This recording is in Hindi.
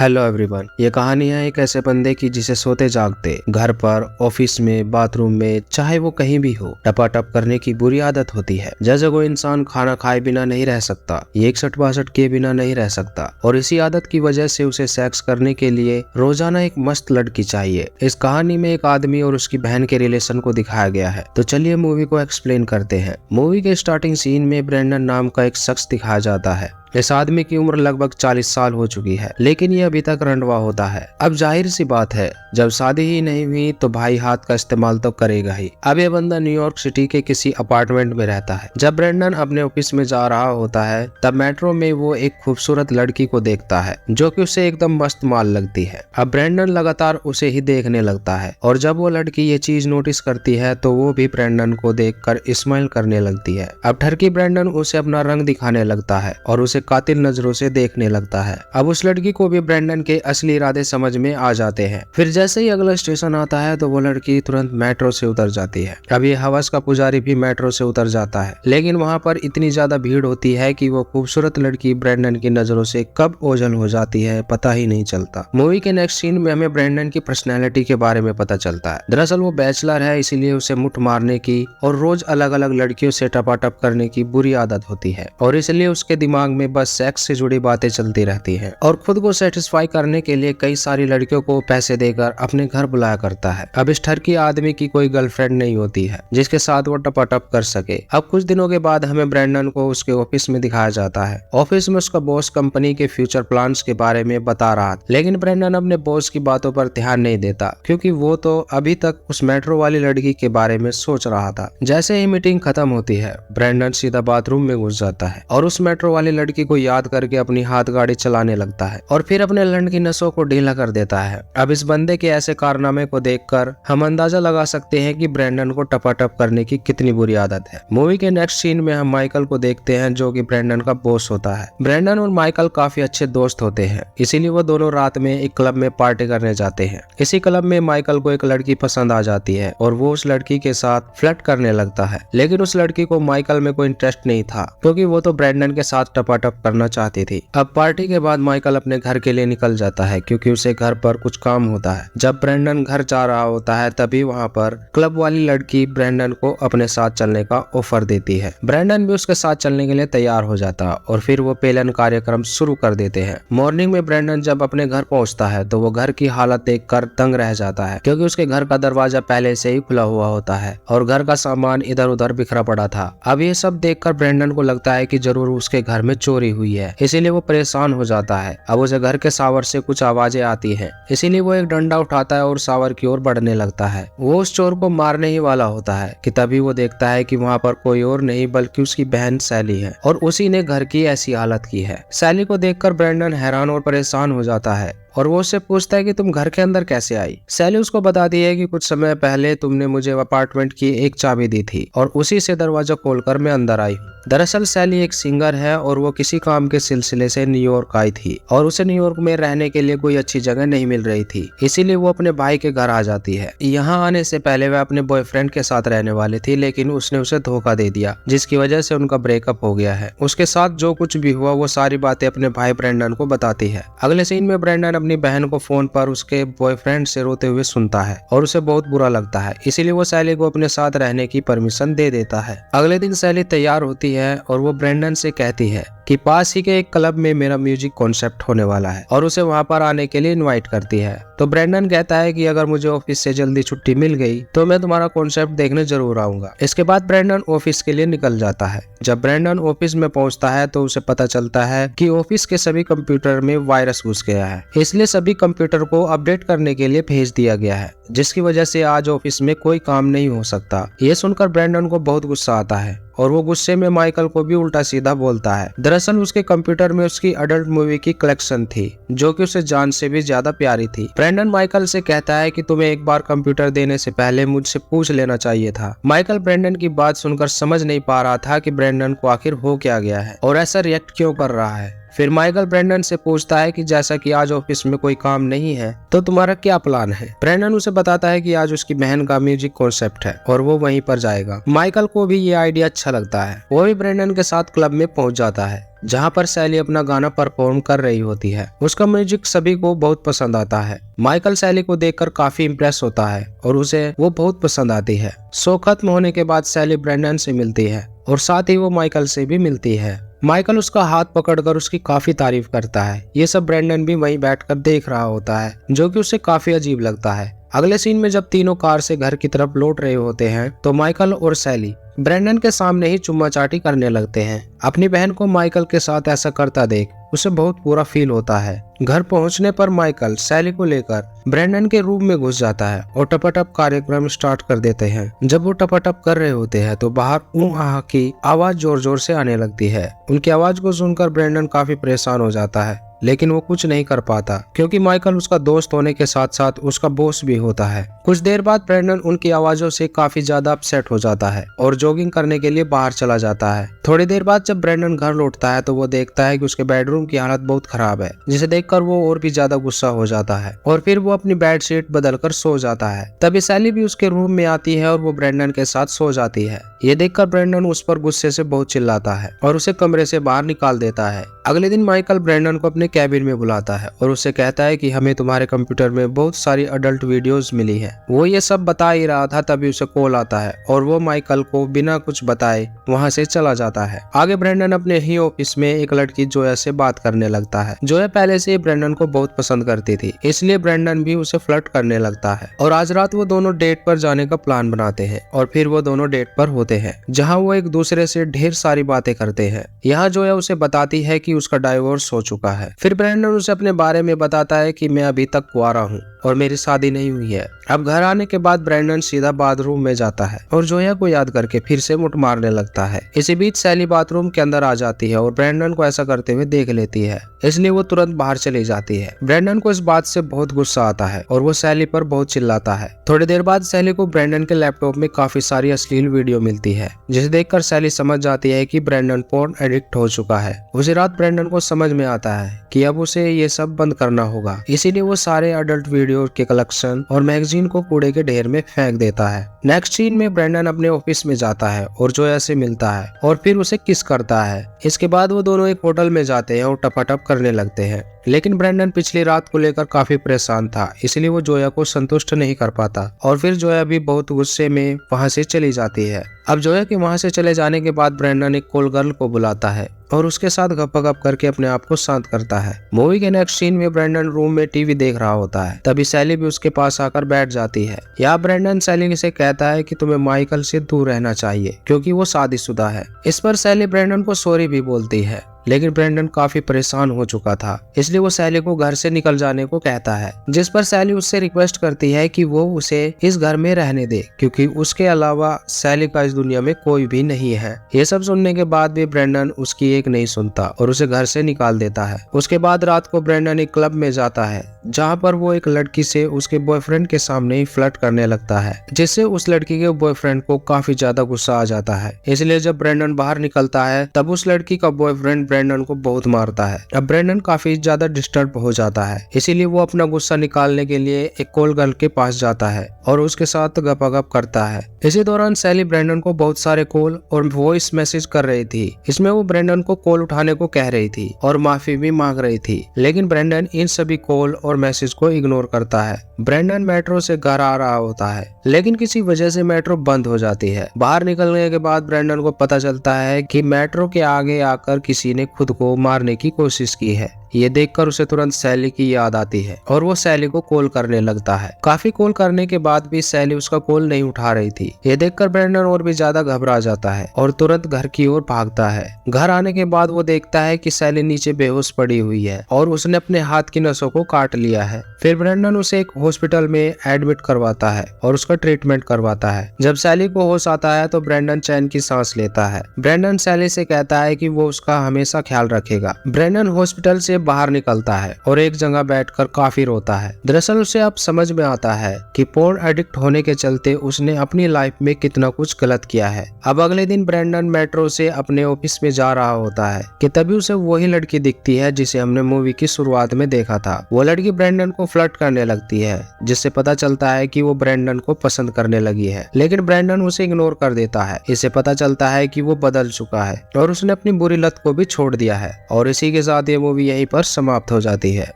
हेलो एवरीवन, ये कहानी है एक ऐसे बंदे की जिसे सोते जागते घर पर, ऑफिस में, बाथरूम में, चाहे वो कहीं भी हो, टपाटप करने की बुरी आदत होती है। जैसे कोई इंसान खाना खाए बिना नहीं रह सकता, ये 61-62 किए बिना नहीं रह सकता, और इसी आदत की वजह से उसे सेक्स करने के लिए रोजाना एक मस्त लड़की चाहिए। इस कहानी में एक आदमी और उसकी बहन के रिलेशन को दिखाया गया है। तो चलिए मूवी को एक्सप्लेन करते हैं। मूवी के स्टार्टिंग सीन में ब्रेंडन नाम का एक शख्स दिखाया जाता है। इस आदमी की उम्र लगभग 40 साल हो चुकी है, लेकिन ये अभी तक रंडवा होता है। अब जाहिर सी बात है, जब शादी ही नहीं हुई तो भाई हाथ का इस्तेमाल तो करेगा ही। अब ये बंदा न्यूयॉर्क सिटी के किसी अपार्टमेंट में रहता है। जब ब्रेंडन अपने ऑफिस में जा रहा होता है, तब मेट्रो में वो एक खूबसूरत लड़की को देखता है जो कि उसे एकदम मस्त माल लगती है। अब ब्रेंडन लगातार उसे ही देखने लगता है, और जब वो लड़की ये चीज नोटिस करती है तो वो भी ब्रेंडन को देखकर स्माइल करने लगती है। अब ठरकी ब्रेंडन उसे अपना रंग दिखाने लगता है और उसे कातिल नजरों से देखने लगता है। अब उस लड़की को भी ब्रेंडन के असली इरादे समझ में आ जाते हैं। फिर जैसे ही अगला स्टेशन आता है तो वो लड़की तुरंत मेट्रो से उतर जाती है। अब ये हवस का पुजारी भी मेट्रो से उतर जाता है, लेकिन वहाँ पर इतनी ज्यादा भीड़ होती है कि वो खूबसूरत लड़की ब्रेंडन की नजरों से कब ओझल हो जाती है पता ही नहीं चलता। मूवी के नेक्स्ट सीन में हमें ब्रेंडन की पर्सनैलिटी के बारे में पता चलता है। दरअसल वो बैचलर है, इसीलिए उसे मुठ मारने की और रोज अलग अलग लड़कियों से टपाटप करने की बुरी आदत होती है, और इसलिए उसके दिमाग में बस सेक्स से जुड़ी बातें चलती रहती हैं, और खुद को सेटिस्फाई करने के लिए कई सारी लड़कियों को पैसे देकर अपने घर बुलाया करता है। अब इस ठरकी आदमी की कोई गर्लफ्रेंड नहीं होती है जिसके साथ वो टपाटप कर सके। अब कुछ दिनों के बाद हमें ब्रेंडन को उसके ऑफिस में दिखाया जाता है। ऑफिस में उसका बॉस कंपनी के फ्यूचर प्लान्स के बारे में बता रहा था, लेकिन ब्रेंडन अपने बॉस की बातों पर ध्यान नहीं देता, क्योंकि वो तो अभी तक उस मेट्रो वाली लड़की के बारे में सोच रहा था। जैसे ही मीटिंग खत्म होती है, ब्रेंडन सीधा बाथरूम में घुस जाता है और उस मेट्रो वाली लड़की को याद करके अपनी हाथ गाड़ी चलाने लगता है और फिर अपने लंड की नसों को ढीला कर देता है। अब इस बंदे के ऐसे कारनामे को देखकर हम अंदाजा लगा सकते हैं कि ब्रेंडन को टपाटप करने की कितनी बुरी आदत है। मूवी के नेक्स्ट सीन में हम माइकल को देखते हैं, जो कि ब्रेंडन का बॉस होता है। ब्रेंडन और माइकल काफी अच्छे दोस्त होते हैं, इसीलिए वो दोनों रात में एक क्लब में पार्टी करने जाते हैं। इसी क्लब में माइकल को एक लड़की पसंद आ जाती है और वो उस लड़की के साथ फ्लर्ट करने लगता है, लेकिन उस लड़की को माइकल में कोई इंटरेस्ट नहीं था, क्योंकि वो तो ब्रेंडन के साथ टपाटप करना चाहती थी। अब पार्टी के बाद माइकल अपने घर के लिए निकल जाता है, क्योंकि उसे घर पर कुछ काम होता है। जब ब्रेंडन घर जा रहा होता है, तभी वहाँ पर क्लब वाली लड़की ब्रेंडन को अपने साथ चलने का ऑफर देती है। ब्रेंडन भी उसके साथ चलने के लिए तैयार हो जाता है और फिर वो पेलन कार्यक्रम शुरू कर देते हैं। मॉर्निंग में ब्रेंडन जब अपने घर पहुँचता है तो वो घर की हालत देखकर दंग रह जाता है, क्योंकि उसके घर का दरवाजा पहले से ही खुला हुआ होता है और घर का सामान इधर उधर बिखरा पड़ा था। अब ये सब देखकर ब्रेंडन को लगता है कि जरूर उसके घर में चोरी हुई है, इसीलिए वो परेशान हो जाता है। अब उसे घर के शावर से कुछ आवाजें आती हैं, इसीलिए वो एक डंडा उठाता है और शावर की ओर बढ़ने लगता है। वो उस चोर को मारने ही वाला होता है कि तभी वो देखता है कि वहाँ पर कोई और नहीं बल्कि उसकी बहन सैली है, और उसी ने घर की ऐसी हालत की है। सैली को देखकर ब्रेंडन हैरान और परेशान हो जाता है और वो उससे पूछता है कि तुम घर के अंदर कैसे आई। सैली उसको बताती है कि कुछ समय पहले तुमने मुझे अपार्टमेंट की एक चाबी दी थी और उसी से दरवाजा खोलकर मैं अंदर आई हूँ। दरअसल सैली एक सिंगर है और वो किसी काम के सिलसिले से न्यूयॉर्क आई थी, और उसे न्यूयॉर्क में रहने के लिए कोई अच्छी जगह नहीं मिल रही थी, इसीलिए वो अपने भाई के घर आ जाती है। यहाँ आने से पहले वह अपने बॉयफ्रेंड के साथ रहने वाली थी, लेकिन उसने उसे धोखा दे दिया, जिसकी वजह से उनका ब्रेकअप हो गया है। उसके साथ जो कुछ भी हुआ वो सारी बातें अपने भाई ब्रेंडन को बताती है। अगले सीन में ब्रेंडन अपनी बहन को फोन पर उसके बॉयफ्रेंड से रोते हुए सुनता है और उसे बहुत बुरा लगता है, इसीलिए वो सैली को अपने साथ रहने की परमिशन दे देता है। अगले दिन सैली तैयार होती है और वो ब्रेंडन से कहती है कि पास ही के एक क्लब में मेरा म्यूजिक कॉन्सेप्ट होने वाला है, और उसे वहां पर आने के लिए इनवाइट करती है। तो ब्रेंडन कहता है कि अगर मुझे ऑफिस से जल्दी छुट्टी मिल गई तो मैं तुम्हारा कॉन्सेप्ट देखने जरूर आऊंगा। इसके बाद ब्रेंडन ऑफिस के लिए निकल जाता है। जब ब्रेंडन ऑफिस में पहुंचता है तो उसे पता चलता है कि ऑफिस के सभी कंप्यूटर में वायरस घुस गया है, इसलिए सभी कंप्यूटर को अपडेट करने के लिए भेज दिया गया है, जिसकी वजह से आज ऑफिस में कोई काम नहीं हो सकता। ये सुनकर ब्रेंडन को बहुत गुस्सा आता है और वो गुस्से में माइकल को भी उल्टा सीधा बोलता है। दरअसल उसके कंप्यूटर में उसकी अडल्ट मूवी की कलेक्शन थी, जो कि उसे जान से भी ज्यादा प्यारी थी। ब्रेंडन माइकल से कहता है कि तुम्हें एक बार कंप्यूटर देने से पहले मुझसे पूछ लेना चाहिए था। माइकल ब्रेंडन की बात सुनकर समझ नहीं पा रहा था कि ब्रेंडन को आखिर हो क्या गया है और ऐसा रिएक्ट क्यों कर रहा है। फिर माइकल ब्रेंडन से पूछता है कि जैसा कि आज ऑफिस में कोई काम नहीं है तो तुम्हारा क्या प्लान है। ब्रेंडन उसे बताता है कि आज उसकी बहन का म्यूजिक कॉन्सेप्ट है और वो वहीं पर जाएगा। माइकल को भी ये आइडिया अच्छा लगता है। वो भी ब्रेंडन के साथ क्लब में पहुंच जाता है जहाँ पर सैली अपना गाना परफॉर्म कर रही होती है। उसका म्यूजिक सभी को बहुत पसंद आता है। माइकल सैली को देखकर काफी इम्प्रेस होता है और उसे वो बहुत पसंद आती है। शो खत्म होने के बाद सैली ब्रेंडन से मिलती है और साथ ही वो माइकल से भी मिलती है। माइकल उसका हाथ पकड़कर उसकी काफी तारीफ करता है। ये सब ब्रेंडन भी वहीं बैठकर देख रहा होता है, जो कि उसे काफी अजीब लगता है। अगले सीन में जब तीनों कार से घर की तरफ लौट रहे होते हैं तो माइकल और सैली ब्रेंडन के सामने ही चुम्मा चाटी करने लगते हैं। अपनी बहन को माइकल के साथ ऐसा करता देख उसे बहुत बुरा फील होता है। घर पहुंचने पर माइकल सैली को लेकर ब्रेंडन के रूम में घुस जाता है और टपाटप कार्यक्रम स्टार्ट कर देते हैं। जब वो टपाटप कर रहे होते हैं तो बाहर ऊँ आह की आवाज जोर जोर से आने लगती है। उनकी आवाज को सुनकर ब्रेंडन काफी परेशान हो जाता है, लेकिन वो कुछ नहीं कर पाता क्योंकि माइकल उसका दोस्त होने के साथ साथ उसका बॉस भी होता है। कुछ देर बाद ब्रेंडन उनकी आवाजों से काफी ज्यादा अपसेट हो जाता है और जॉगिंग करने के लिए बाहर चला जाता है। थोड़ी देर बाद जब ब्रेंडन घर लौटता है तो वो देखता है कि उसके बेडरूम की हालत बहुत खराब है, जिसे देखकर वो और भी ज्यादा गुस्सा हो जाता है और फिर वो अपनी बेड शीट बदलकर सो जाता है। तभी सैली भी उसके रूम में आती है और वो ब्रेंडन के साथ सो जाती है। ये देखकर ब्रेंडन उस पर गुस्से से बहुत चिल्लाता है और उसे कमरे से बाहर निकाल देता है। अगले दिन माइकल ब्रेंडन को अपने कैबिन में बुलाता है और उससे कहता है कि हमें तुम्हारे कंप्यूटर में बहुत सारी अडल्ट वीडियोस मिली हैं। वो ये सब बता ही रहा था तभी उसे कॉल आता है और वो माइकल को बिना कुछ बताए वहाँ से चला जाता है। आगे ब्रेंडन अपने ही ऑफिस में एक लड़की जोया से बात करने लगता है। जोया पहले से ब्रेंडन को बहुत पसंद करती थी, इसलिए ब्रेंडन भी उसे फ्लर्ट करने लगता है और आज रात वो दोनों डेट पर जाने का प्लान बनाते हैं और फिर वो दोनों डेट पर होते हैं जहाँ वो एक दूसरे से ढेर सारी बातें करते हैं। यहाँ जोया उसे बताती है कि उसका डाइवोर्स हो चुका है। फिर ब्रेंडन उसे अपने बारे में बताता है कि मैं अभी तक कुंवारा हूँ और मेरी शादी नहीं हुई है। अब घर आने के बाद ब्रेंडन सीधा बाथरूम में जाता है और जोया को याद करके फिर से मुठ मारने लगता है। इसी बीच सैली बाथरूम के अंदर आ जाती है और ब्रेंडन को ऐसा करते हुए देख लेती है, इसलिए वो तुरंत बाहर चली जाती है। ब्रेंडन को इस बात से बहुत गुस्सा आता है और वो सैली पर बहुत चिल्लाता है। थोड़ी देर बाद सैली को ब्रेंडन के लैपटॉप में काफी सारी अश्लील वीडियो मिलती है, जिसे देखकर सैली समझ जाती है कि ब्रेंडन पोर्न एडिक्ट हो चुका है। उसी रात ब्रेंडन को समझ में आता है कि अब उसे ये सब बंद करना होगा, इसीलिए वो सारे अडल्ट वीडियो के कलेक्शन और मैगजीन को कूड़े के ढेर में फेंक देता है। नेक्स्ट सीन में ब्रेंडन अपने ऑफिस में जाता है और जोया से मिलता है और फिर उसे किस करता है। इसके बाद वो दोनों एक होटल में जाते हैं और टपाटप करने लगते हैं, लेकिन ब्रेंडन पिछली रात को लेकर काफी परेशान था, इसलिए वो जोया को संतुष्ट नहीं कर पाता और फिर जोया भी बहुत गुस्से में वहां से चली जाती है। अब जोया के वहां से चले जाने के बाद ब्रेंडन एक कॉल गर्ल को बुलाता है और उसके साथ गप्पा-गप करके अपने आप को शांत करता है। मूवी के नेक्स्ट सीन में ब्रेंडन रूम में टीवी देख रहा होता है, तभी सैली भी उसके पास आकर बैठ जाती है। यहाँ ब्रेंडन सैली से कहता है कि तुम्हें माइकल से दूर रहना चाहिए क्योंकि वो शादीशुदा है। इस पर सैली ब्रेंडन को सॉरी भी बोलती है, लेकिन ब्रेंडन काफी परेशान हो चुका था, इसलिए वो सैली को घर से निकल जाने को कहता है, जिस पर सैली उससे रिक्वेस्ट करती है कि वो उसे इस घर में रहने दे क्योंकि उसके अलावा सैली का इस दुनिया में कोई भी नहीं है। ये सब सुनने के बाद भी ब्रेंडन उसकी एक नहीं सुनता और उसे घर से निकाल देता है। उसके बाद रात को ब्रेंडन एक क्लब में जाता है जहाँ पर वो एक लड़की से उसके बॉयफ्रेंड के सामने ही फ्लर्ट करने लगता है, जिससे उस लड़की के बॉयफ्रेंड को काफी ज्यादा गुस्सा आ जाता है। इसलिए जब ब्रेंडन बाहर निकलता है तब उस लड़की का बॉयफ्रेंड ब्रेंडन को बहुत मारता है। अब ब्रेंडन काफी ज्यादा डिस्टर्ब हो जाता है, इसीलिए वो अपना गुस्सा निकालने के लिए एक कॉल गर्ल के पास जाता है और उसके साथ गपागप करता है। इसी दौरान सैली ब्रेंडन को बहुत सारे कॉल और वॉइस मैसेज कर रही थी। इसमें वो ब्रेंडन को कॉल उठाने को कह रही थी और माफी भी मांग रही थी, लेकिन ब्रेंडन इन सभी कॉल और मैसेज को इग्नोर करता है। ब्रेंडन मेट्रो से घर आ रहा होता है, लेकिन किसी वजह से मेट्रो बंद हो जाती है। बाहर निकलने के बाद ब्रेंडन को पता चलता है कि मेट्रो के आगे आकर किसी ने खुद को मारने की कोशिश की है। ये देखकर उसे तुरंत सैली की याद आती है और वो सैली को कॉल करने लगता है। काफी कॉल करने के बाद भी सैली उसका कॉल नहीं उठा रही थी। ये देखकर ब्रेंडन और भी ज्यादा घबरा जाता है और तुरंत घर की ओर भागता है। घर आने के बाद वो देखता है कि सैली नीचे बेहोश पड़ी हुई है और उसने अपने हाथ की नसों को काट लिया है। फिर ब्रेंडन उसे एक हॉस्पिटल में एडमिट करवाता है और उसका ट्रीटमेंट करवाता है। जब सैली को होश आता है तो ब्रेंडन चैन की सांस लेता है। ब्रेंडन सैली से कहता है कि वो उसका हमेशा ख्याल रखेगा। ब्रेंडन हॉस्पिटल से बाहर निकलता है और एक जगह बैठकर काफी रोता है। दरअसल उसे अब समझ में आता है कि पोर्न एडिक्ट होने के चलते उसने अपनी लाइफ में कितना कुछ गलत किया है। अब अगले दिन ब्रैंडन मेट्रो से अपने ऑफिस में जा रहा होता है कि तभी उसे वही लड़की दिखती है जिसे हमने मूवी की शुरुआत में देखा था। वो लड़की ब्रैंडन को फ्लर्ट करने लगती है, जिससे पता चलता है कि वो ब्रैंडन को पसंद करने लगी है, लेकिन ब्रैंडन उसे इग्नोर कर देता है। इससे पता चलता है कि वो बदल चुका है और उसने अपनी बुरी लत को भी छोड़ दिया है। और इसी के साथ ये मूवी यहीं पर समाप्त हो जाती है।